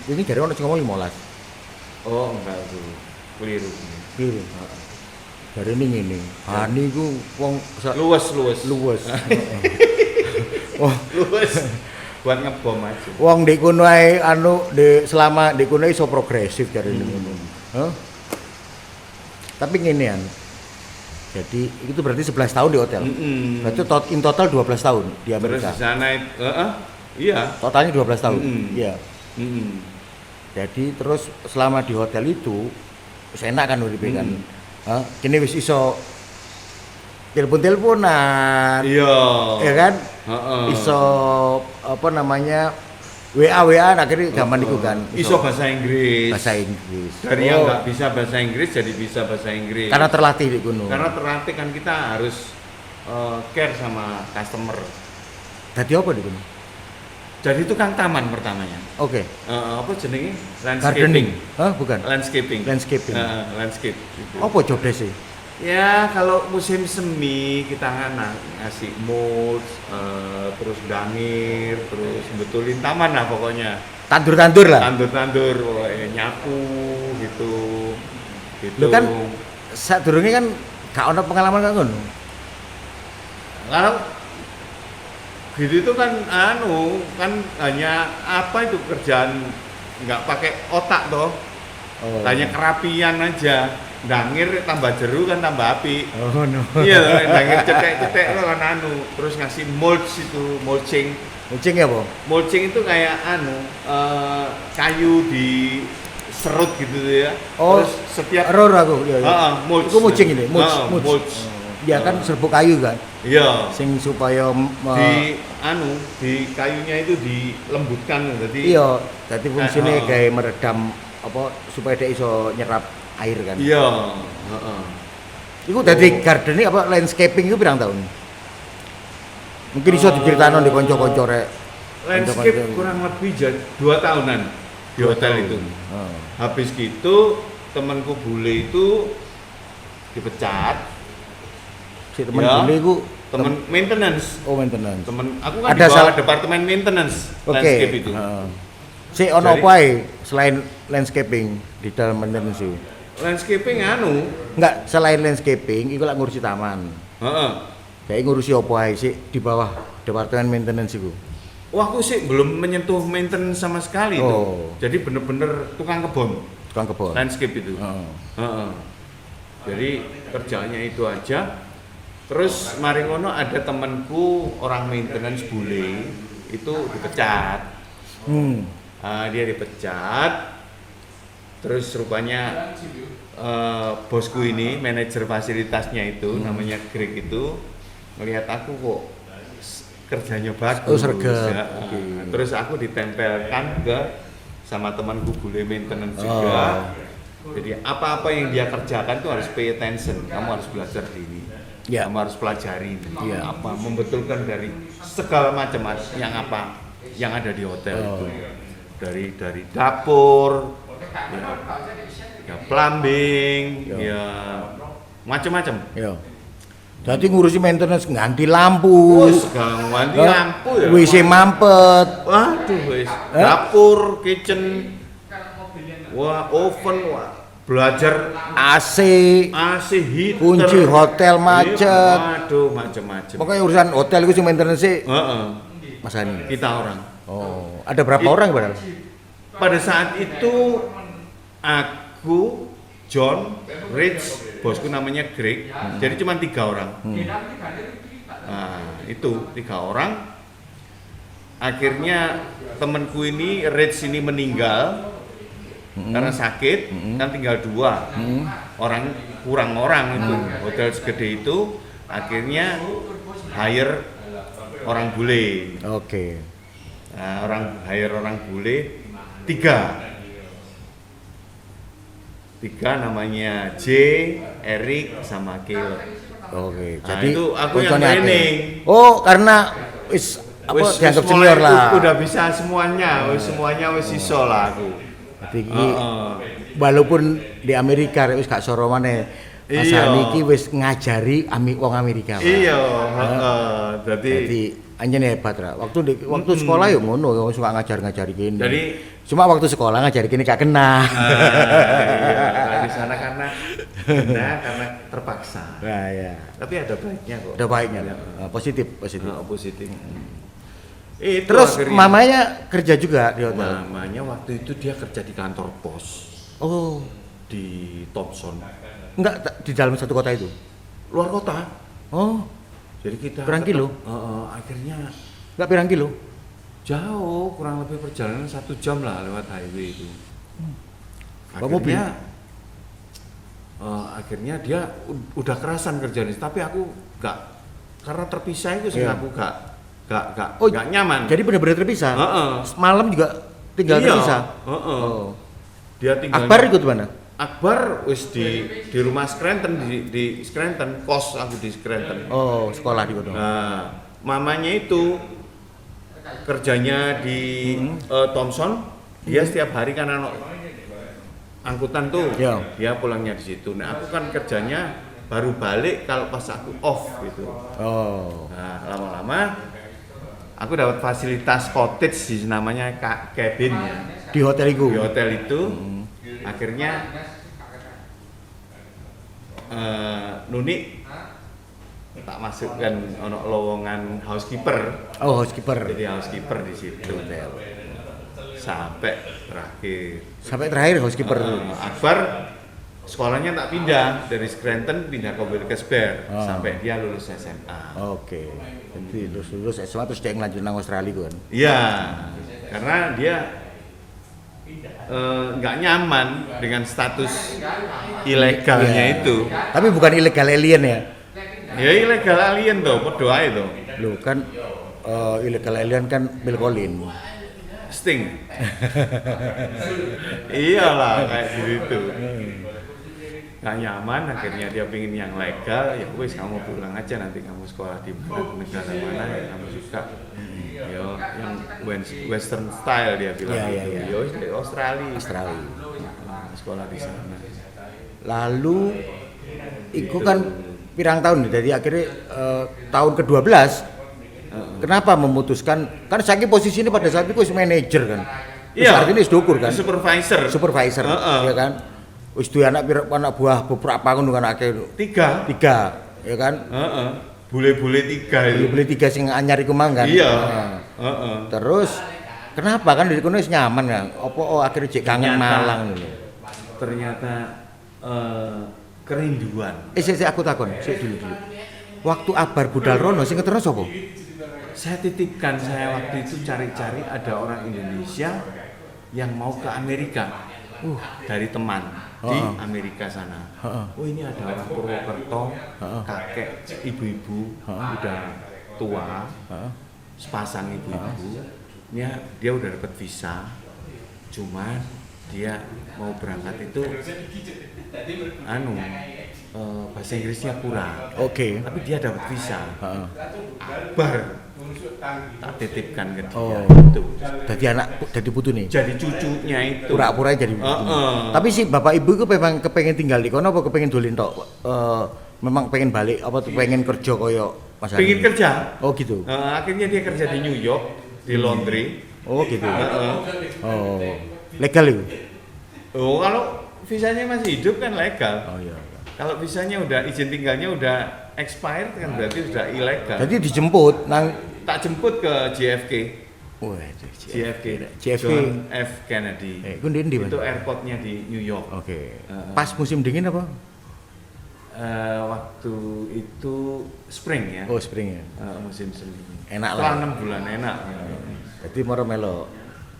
Ini dari ono sing ngomong 15. Oh enggak tuh, keliru. Kiri. Dari ini ngene. Hani ku wong Luwes. luwes. Oh, Luwes buat ngebom aja. wong di kono ae selama di kono iso progresif dari ini ngono. Hah? Tapi ngenean. Jadi itu berarti 11 tahun di hotel. Berarti in total 12 tahun di Terus Amerika. di sana iya. Totalnya 12 tahun. Iya. Mm-mm. Jadi terus selama di hotel itu wis enak kan uripe kan. Hah? Kene wis iso telepon-teleponan. Iya. Ya kan? Heeh. Iso apa namanya? WA akhirnya zaman itu kan. Iso bahasa Inggris. Bahasa Inggris. Dari yang nggak bisa bahasa Inggris jadi bisa bahasa Inggris. Karena terlatih di gunung. Karena terlatih kan kita harus care sama customer. Tadi apa di gunung? Jadi tukang taman pertamanya. Oke. Apa jenenge? Gardening. Hah, bukan. Landscaping. Landscaping. Landscape. Gitu. Apa job desk sih? Ya kalau musim semi kita ngasih mulch, terus dangir, terus betulin taman lah pokoknya. Tandur-tandur lah. Tandur pokoknya nyapu gitu. Lu kan sadurunge kan gak ono pengalaman kan ngono. Kalau gitu itu kan kan hanya itu kerjaan nggak pakai otak toh. Oh. Hanya kerapian aja. Dangir tambah jeru kan tambah api. Oh no. Iya, dangir cetek kan terus ngasih mulching. Mulching ya, Po? Mulching itu kayak kayu di serut gitu ya. Oh, terus setiap error aku. Iya. mulch. Itu mulching ini, mulch. Mulch. Ya kan serbuk kayu kan. Iya. Sing supaya di kayunya itu dilembutkan jadi. Iya, dadi fungsine gawe meredam apa supaya dia iso nyerap air kan. Iya, heeh. Iku dadi gardening apa landscaping itu pirang tahun? Mungkin iso diceritakno di kanca-kanca rek. Landscape kurang lebih 2 tahunan di hotel itu. Habis gitu temanku bule itu dipecat. Si temen bule iku temen maintenance. Oh, maintenance. Aku kan di bawah departemen maintenance landscape itu. Si ono apa ae selain landscaping di dalam maintenance itu? Landscaping enggak, selain landscaping iku lak ngurusi taman. Heeh. Kayak ngurusi apa ae sih di bawah departemen maintenance itu? Wah, aku sih belum menyentuh maintenance sama sekali tuh. Jadi bener-bener tukang kebun. Landscape itu. Heeh. Jadi kerjaannya itu aja. Terus mari ngono ada temanku orang maintenance bule itu dipecat. Dia dipecat. Terus rupanya bosku ini manajer fasilitasnya itu namanya Greg itu melihat aku kok kerjanya bagus. Ya. Terus aku ditempelkan ke sama temanku bule maintenance juga. Jadi apa-apa yang dia kerjakan tuh harus pay attention. Kamu harus belajar ini. Ya. Kamu harus pelajari ini. Ya. Apa membetulkan dari segala macam yang apa yang ada di hotel itu. Dari dapur, ya plumbing, ya macam-macam. Ya. Jadi ngurusi maintenance ganti lampu. Ganti lampu ya. WC mampet. Waduh, wis. Dapur, kitchen, oven, belajar AC, heater, kunci hotel macet. Waduh, macam-macam. Pokoknya urusan hotel itu sih maintenance sih. Heeh. Mas Hani. Kita orang. Oh, ada berapa orang padahal? Pada saat itu aku, John, Rich, bosku namanya Greg. Jadi cuma 3 orang. Nah, itu 3 orang. Akhirnya temanku ini, Rich ini meninggal karena sakit, kan tinggal 2 orang, kurang orang itu. Hotel segede itu, akhirnya hire orang bule. Oke. Nah, hire orang bule 3 namanya J, Eric, sama Kil. Oke. Nah, Jadi itu aku yang bocahnya Ake. training. Oh, karena wis apa dianggap senior mulai lah. Udah bisa semuanya, semuanya iso lah aku. Jadi walaupun di Amerika wis gak soro maneh. Mas Iya. Hani iki wis ngajari wong Amerika. Pak. Iya, Jadi anjene hebat ra. Waktu sekolah ya ngono, ya suka ngajari kene. Jadi cuma waktu sekolah ngajari kene gak kena. iya, di sana karena terpaksa. Nah, ya. Tapi ada baiknya kok. Ada baiknya. Positif. Positif. Terus akhirnya. mamanya kerja juga di hotel. Mamanya waktu itu dia kerja di kantor pos Oh, di Thompson, enggak di dalam satu kota itu. luar kota. Oh, Jadi kita Berang kilo? akhirnya enggak pirang kilo? jauh, kurang lebih perjalanan 1 jam lah lewat highway itu. Bawa mobil? Akhirnya dia udah kerasan kerjanya, tapi aku nggak, karena terpisah itu sih Iya. aku nggak Oh, nyaman. Jadi benar-benar terpisah. Heeh. Malam juga tinggal Iya, terpisah. heeh. Oh. Dia tinggal. Akbar ikut mana? Akbar wis di rumah Scranton, di Scranton, kos aku di Scranton. Oh, sekolah di kono. Nah, mamanya itu kerjanya di Thompson, dia setiap hari kan angkutan tuh, Iya. dia pulangnya di situ. Nah, aku kan kerjanya baru balik kalau pas aku off gitu. Oh. Nah, lama-lama aku dapat fasilitas cottage sih, namanya cabin ya. Di hotel itu. Di hotel itu, akhirnya Nuni tak masukkan ono lowongan housekeeper. Oh, housekeeper. Jadi housekeeper di situ sampai terakhir. Sampai terakhir housekeeper. Akbar sekolahnya tak pindah dari Scranton pindah ke Wilkes-Barre sampai dia lulus SMA. Oke. Jadi lulus SMA terus dia ngelanjut nang Australia kan. Iya, karena dia nggak nyaman dengan status ilegalnya Iya. itu. Tapi bukan ilegal alien ya. Ya ilegal alien tuh, berdoa itu. Loh kan ilegal alien kan Bill Collins. Sting. Iyalah kayak gitu. Nggak nyaman, akhirnya dia pingin yang legal. Ya wes kamu pulang aja, nanti kamu sekolah di mana, negara mana yang kamu suka. Yo, yang western style dia bilang Iya, gitu. iya. Yo di Australia. Australia. Sekolah di sana. Lalu itu kan pirang tahun jadi akhirnya tahun ke-12 kenapa memutuskan kan saya posisi ini pada saat itu manajer kan. Iya. Artinya dukur kan. Supervisor. Ya kan. Wis duwe anak buah beberapa ngono kan akeh. 3. 3 ya kan. Bule-bule 3 itu. Beli 3 sing anyar iku mang kan. Iya. Terus kenapa kan dari kono wis nyaman kan. Apa akhirnya cek kangen Ternyata. Malang ngono. Ternyata kerinduan. Sik aku takon, sik dulu. Waktu Akbar budal rono sing keterus sapa? Saya titipkan, saya waktu itu cari-cari ada orang Indonesia yang mau ke Amerika. Dari teman di Amerika sana. Oh ini ada orang Purwokerto, kakek, ibu-ibu, udah tua, sepasang ibu-ibu. Dia udah dapat visa, cuman dia mau berangkat itu bahasa Inggrisnya kurang. Oke. Tapi dia dapat visa. Heeh. Bar tak titipkan ke dia Oh. itu. Jadi putu nih. Jadi cucunya itu. Pura-pura jadi putu. Tapi si bapak ibu itu memang kepengen tinggal di kono apa kepengen dolen tok? Memang pengen balik apa tuh pengen kerja koyo Mas Hani? Pengen kerja. Oh gitu. Akhirnya dia kerja di New York di laundry. Oh gitu. Oh. Legal itu? Oh, kalau visanya masih hidup kan legal. Oh iya. Kalau visanya udah izin tinggalnya udah expired kan berarti sudah ilegal. Jadi dijemput nang Tak jemput ke JFK. wah itu JFK. JFK. John F Kennedy. Ku ndi Mas? Itu airportnya di New York. Oke. Pas musim dingin apa? Waktu itu spring ya. Oh, spring ya. Musim semi. Enak Setelah lah. 6 bulan enak. Jadi moro melo.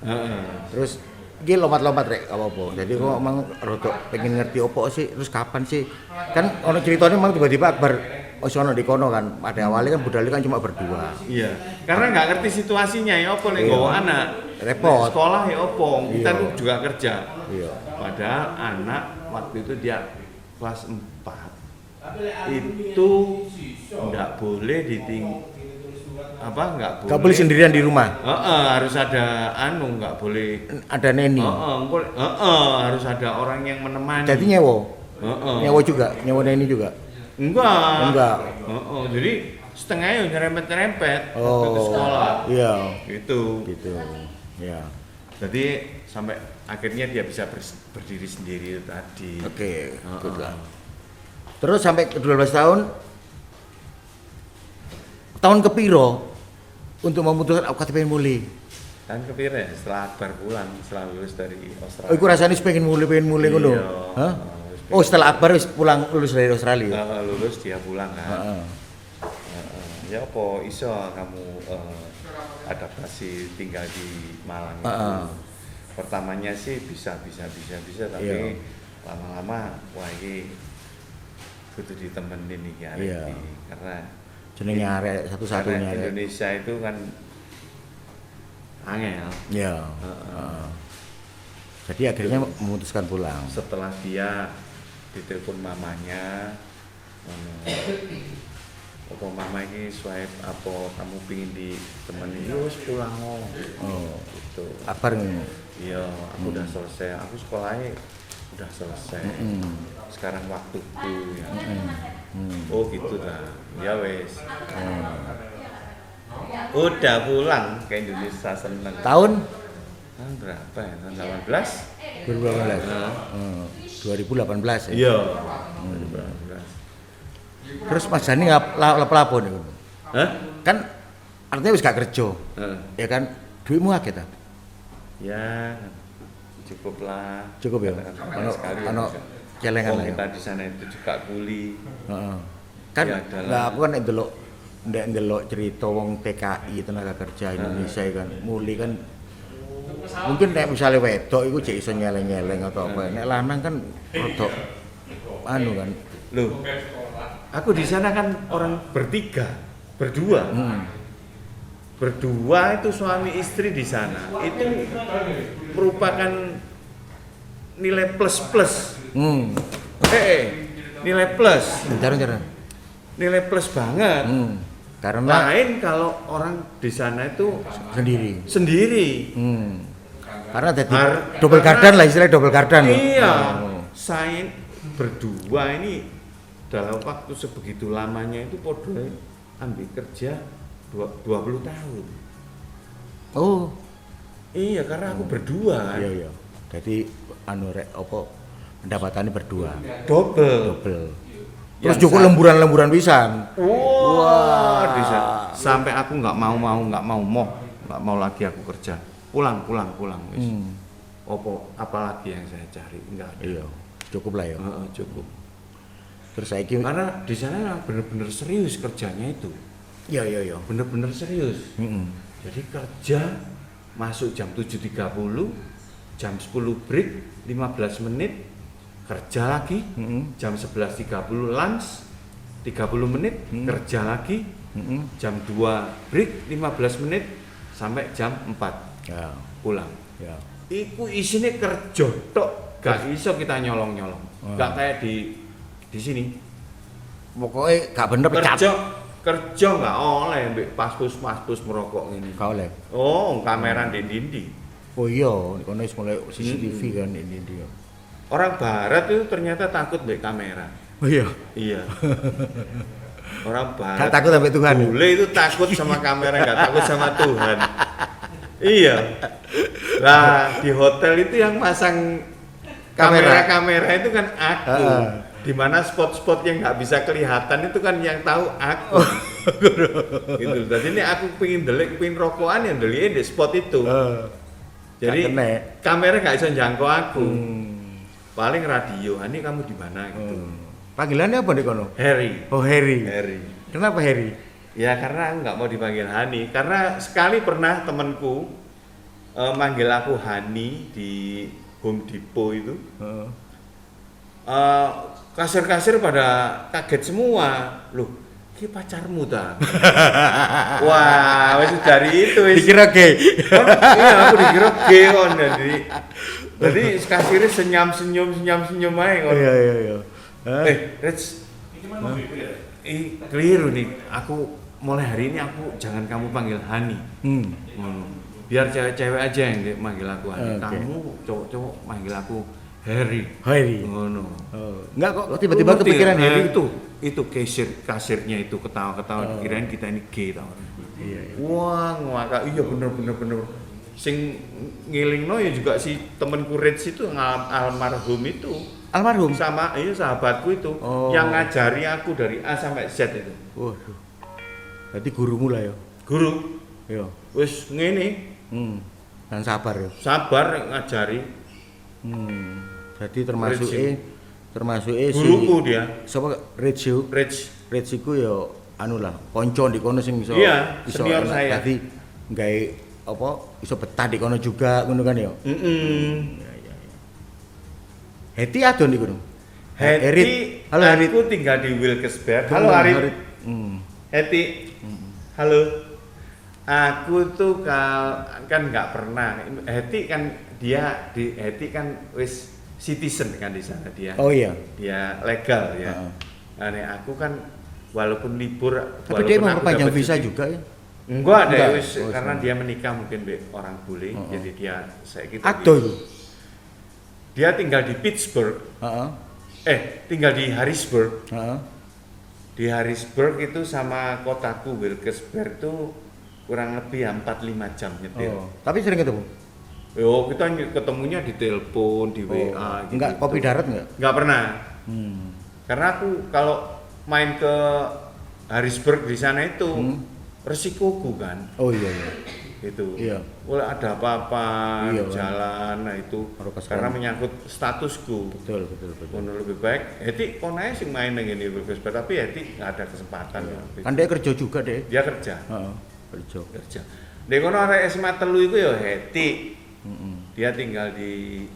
Heeh. Terus iki lompat-lompat rek apa-apa. Jadi kok emang rodok pengen ngerti opo sih, terus kapan sih? Kan ono ceritanya emang tiba-tiba Akbar ono di kono kan. Pada awalnya kan budal kan cuma berdua. Iya. Karena nggak ngerti situasinya ya opo nek Iya. nggawa anak. Repot. Sekolah ya opo. Kita Iya. tuh juga kerja. Iya. Padahal anak waktu itu dia kelas 4 itu nggak boleh nggak boleh. Gak boleh sendirian di rumah. Harus ada nggak boleh. Ada neni. Harus ada orang yang menemani. Jadi nyewo. Nyewo juga, nyewo neni juga. Enggak. Jadi setengahnya nyerempet-nyerempet waktu ke sekolah. Iya. Gitu. Gitu. Ya. Jadi sampai akhirnya dia bisa berdiri sendiri itu tadi. Oke. Good lah. Terus sampai ke 12 tahun kepiro untuk memutuskan aku pengen mulai. Kan kepira ya, setelah Akbar pulang, setelah lulus dari Australia. Oh, iku rasanya pengen mulai ngono. Iya. Hah? Oh, setelah Akbar wis pulang lulus dari Australia. Lulus dia pulang kan. Heeh. Ya apa iso kamu adaptasi tinggal di Malang itu. Pertamanya sih bisa tapi Iya. lama-lama wah ini kudu ditemenin iki arek Iya. iki. Karena Jenenge arek satu-satunya karena arek. Indonesia itu kan angel. Iya. Heeh. Jadi akhirnya memutuskan pulang. Setelah dia ditelepon mamanya, apa mama ini swipe apa kamu pingin ditemani wis pulang Oh. gitu. Akbar ngono. Iya, aku udah selesai. Aku sekolahnya udah selesai. Sekarang waktuku ya. Oh gitu dah. Ya wes. Udah pulang ke Indonesia seneng. Tahun Tahun berapa ya? Tahun 18? 2018. Nah. 2018 ya. Iya. 2018. Terus Mas Hani lapo niku. Hah? Kan artinya wis gak kerja. Heeh. Ya kan duitmu akeh ta? Ya, cukup lah. Cukup ya. Banyak sekali ya, Ono bisa. celengan lah ya. Kita di sana itu juga kuli. Heeh. Kan Ya, dalam- lah aku kan ndelok cerita wong TKI tenaga kerja Indonesia kan muli kan mungkin nek misalnya wedok iku jek iso nyeleng-nyeleng atau apa. Nek lanang kan rodok anu kan. Loh, aku di sana kan orang berdua. Berdua itu suami istri di sana. Itu merupakan nilai plus. Nilai plus. Jarang-jarang. Nilai plus banget. Karena Lain kalau orang di sana itu sendiri. sendiri. Karena jadi double gardan lah istilahnya double gardan ya. Iya. Oh. Saya berdua ini dalam waktu sebegitu lamanya itu podo ambil kerja 20 tahun. Oh. Iya, karena aku berdua kan. Iya. Jadi anu rek apa pendapatannya berdua. Double. Terus Yang cukup lemburan-lemburan pisan. Wah, di sana. Sampai aku nggak mau lagi aku kerja. Pulang wis. Apalagi yang saya cari? Enggak ada. Iya. Cukup lah ya. Cukup. Terus saiki Karena di sana bener-bener serius kerjanya itu. iya. Bener-bener serius. Jadi kerja masuk jam 7.30, jam 10 break 15 menit, kerja lagi, jam 11.30 lunch, 30 menit, kerja lagi, jam 2 break 15 menit sampai jam 4 Ya. pulang. Ya. Iku isine kerja tok, gak iso kita nyolong-nyolong. Gak kayak di sini. Pokoknya gak bener pecat. Kerja nggak oleh mbek paspus merokok ini. Gak oleh. Oh, kamera di. Oh iya, kono wis mulai CCTV kan ini dia. Orang barat itu ternyata takut mbek kamera. Oh iya. Iya. Orang barat. Gak takut sampai Tuhan. Bule itu takut sama kamera, nggak takut sama Tuhan. Iya. Nah, di hotel itu yang pasang kamera itu kan aku. Di mana spot-spot yang nggak bisa kelihatan itu kan yang tahu aku. Gitu. Jadi ini aku pengen rokokan yang delik di spot itu. Jadi kamera nggak bisa jangkau aku. Paling radio. Ini kamu di mana gitu. Panggilannya apa nih kono? Harry. Oh Harry. Harry. Kenapa Harry? Ya karena nggak mau dipanggil Hani. Karena sekali pernah temanku manggil aku Hani di Home Depot itu. Kasir-kasir pada kaget semua. Loh, ini pacarmu ta? Wah, wis dari itu wis. Dikira gay. Iya, aku dikira gay kon jadi kasirnya senyum aja kon. Iya. Rich. Keliru nih. Aku mulai hari ini jangan kamu panggil Hani. Biar cewek-cewek aja yang manggil aku Hani. Kamu cowok-cowok manggil aku Harry. Ngono. Enggak kok tiba-tiba kepikiran Harry itu kasirnya itu ketawa-ketawa dikirain kita ini gay tau. Iya. Wah, ngakak iya bener. Sing ngilingno ya juga si temenku Rich itu almarhum itu. Almarhum Sama sahabatku itu yang ngajari aku dari A sampai Z itu. Waduh. Berarti gurumu lah ya. Guru. Iya. Wis ngene. Dan sabar ya. Sabar ngajari. Jadi termasuk guruku dia. Sapa Rich iku ya anu lah, kanca di kono sing iso senior saya. Dadi gawe apa iso betah di kono juga ngono kan ya. Ya. Heti adon iku. Heti, halo Harit. Aku tinggal di Wilkesberg. Halo Harit. Heti. Halo. Aku tuh kan nggak pernah. Heti kan wis citizen kan di sana dia. Oh iya. Dia legal ya. Nah, aku kan walaupun libur. Tapi dia mau perpanjang visa juga ya? Enggak. Karena dia menikah mungkin orang bule, jadi dia dia tinggal di Pittsburgh. Tinggal di Harrisburg. Di Harrisburg itu sama kotaku Wilkesberg itu kurang lebih 4-5 jam nyetir. Tapi sering ketemu? Yo, kita ketemunya di telepon, di WA gitu. Enggak kopi darat enggak? Enggak pernah. Karena aku kalau main ke Harrisburg di sana itu resikoku kan. Oh iya. Itu. Iya. Boleh ada apa-apa jalan, nah itu karena menyangkut statusku. Betul. Lebih baik Heti konae sing main nang ngene Wilkesberg, tapi Heti enggak ada kesempatan. Kan dia kerja juga deh. Dia kerja. Kerja. Dek kono arek SMA 3 iku ya Heti. Dia tinggal di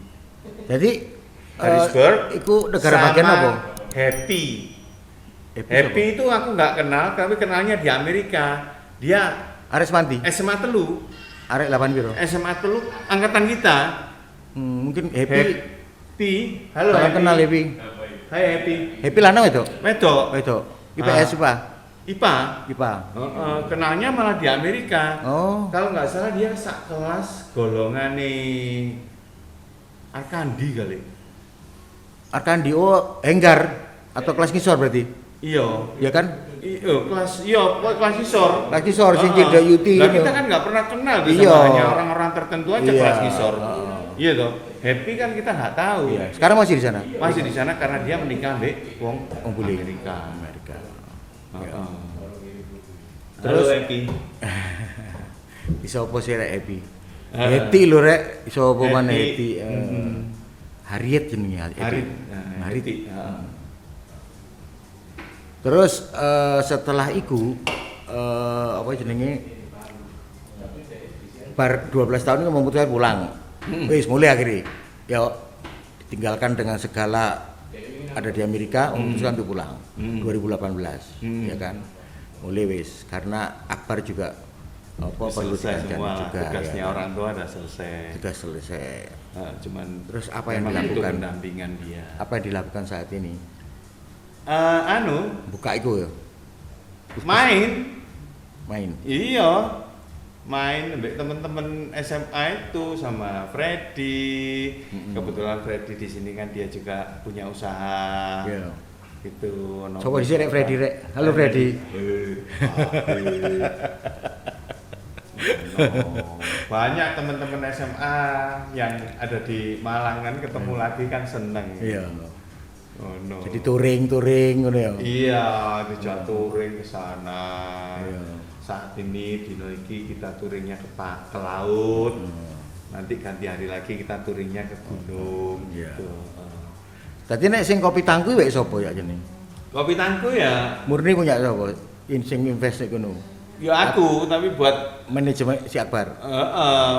Harrisburg. Iku negara bagian apa? Happy itu aku nggak kenal, tapi kenalnya di Amerika. Dia Ares Manti. SMA 3. Arek 8 piro? SMA 3 angkatan kita. Mungkin Happy. Halo. Salam Happy. kenal Happy. Hai Happy. Happy lanang itu? Wedok. IPS IPA. Kenalnya malah di Amerika. Oh. Kalau nggak salah dia sak kelas golongan nih Arkandi kali. Arkandi Enggar atau kelas ngisor berarti? Iya kan? Kelas ngisor. Kelas ngisor sing Cida Yuti. Nah, kita kan nggak pernah kenal hanya orang-orang tertentu aja kelas ngisor. Iya toh. Happy kan kita nggak tahu. Iya. Sekarang masih di sana? Masih di sana karena dia menikah mbek wong bule Amerika. Terus Happy. Iso apa sih rek Happy? Heti lho rek, iso apa maneh Heti. Harriet jenenge Harriet. Terus setelah iku apa jenenge bar 12 tahun memutuskan pulang. Wis mulai akhirnya ya ditinggalkan dengan segala ada di Amerika memutuskan untuk pulang 2018 ya kan mulai wis karena Akbar juga apa perlu selesai diajarkan semua juga tugasnya ya. orang tua udah selesai. Sudah selesai. Cuman Terus apa yang memang itu dilakukan? pendampingan dia. Apa yang dilakukan saat ini? Buka itu ya, main. Iya, main dengan teman-teman SMA itu sama Freddy. Kebetulan Freddy di sini kan dia juga punya usaha. Iya. Gitu. Coba di sini Freddy rek. Halo Freddy. Banyak teman-teman SMA yang ada di Malang kan ketemu lagi kan seneng. Iya. Oh, no. Jadi touring ngono ya. Iya, dijak touring ke sana. Iya. Saat ini dino iki kita touringnya ke laut. Nanti ganti hari lagi kita touringnya ke gunung. Iya. Gitu. Tadi nek sing kopi tangku wek sapa ya jeneng? Kopi tangku ya, Murni punya sapa? Sing invest nek kono. ya aku tapi buat Manajemen si Akbar.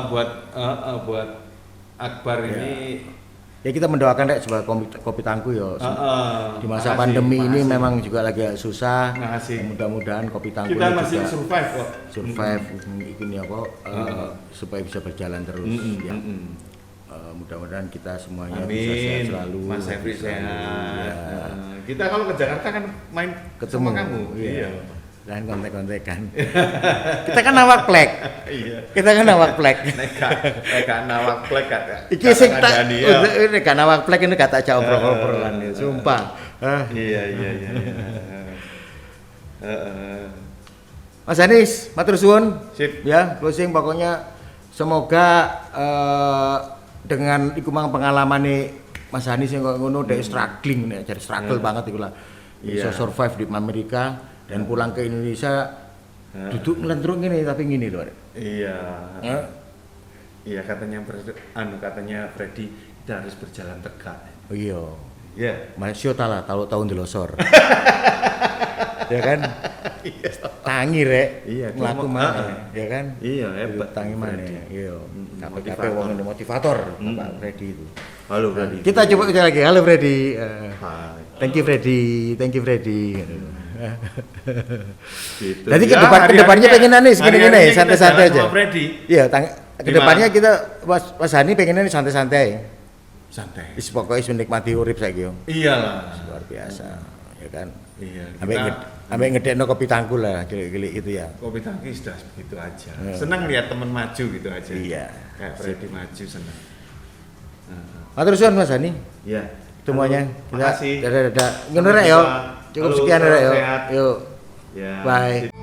buat Akbar ini. Ya kita mendoakan rek sebuah kopi tangku ya. Di masa pandemi ini memang juga lagi agak susah. Makasih. Mudah-mudahan kopi tangku Kita ini masih juga survive kok. survive ini apa supaya bisa berjalan terus ya. Mudah-mudahan kita semuanya bisa sehat Amin. selalu. Mas Hefri selalu, sehat. ya. Kita kalau ke Jakarta kan main Ketemu sama kamu. Iya. Dan kontek-kontekan. Kita kan nawak plek. Iya. Kita kan nawak plek. Nek nawak plek kan. Iki sing tak ini kan nawak plek ini kata cak obrol-obrolan ya, sumpah. Iya. Mas Anis, matur suwun. Sip. Ya, closing pokoknya semoga dengan iku mang pengalamane Mas Anis yang ngono dek struggling nek jadi struggle banget iku lah. Bisa Iya. survive di Amerika dan pulang ke Indonesia duduk ngelentrung gini tapi gini loh. Iya. Iya katanya Freddy kita harus berjalan tegak. Oh iya. Iya. Masih lah tahun dilosor. Ya kan? Tangi rek. Iya, Melaku mana? Ya kan? Iya, hebat Tangi mana? Freddy. Iya. Motivator. Wong motivator Pak Freddy itu. Halo Freddy. Kita coba kita lagi. Halo Freddy. Hai. Thank you Freddy. Gitu. Jadi Ya, kedepannya pengen nih hari-harinya gini kita santai-santai jalan aja. sama Freddy. Iya, kedepannya kita Mas Hani pengennya nih santai-santai. Santai. Wis pokoknya menikmati urip saiki yo. Iyalah. Luar biasa, ya kan? Iya. Ambek ngedekno kopi tangku lah, gili-gili itu ya. Kopi tangki sudah begitu aja. Senang lihat teman maju gitu aja. Iya. Kayak Freddy maju senang. Matur suwun Mas Hani. Iya. Semuanya. Makasih. Dadah. Ngono rek yo. Cukup Halo, sekian rek yo. sehat. Yuk. Ya. Bye.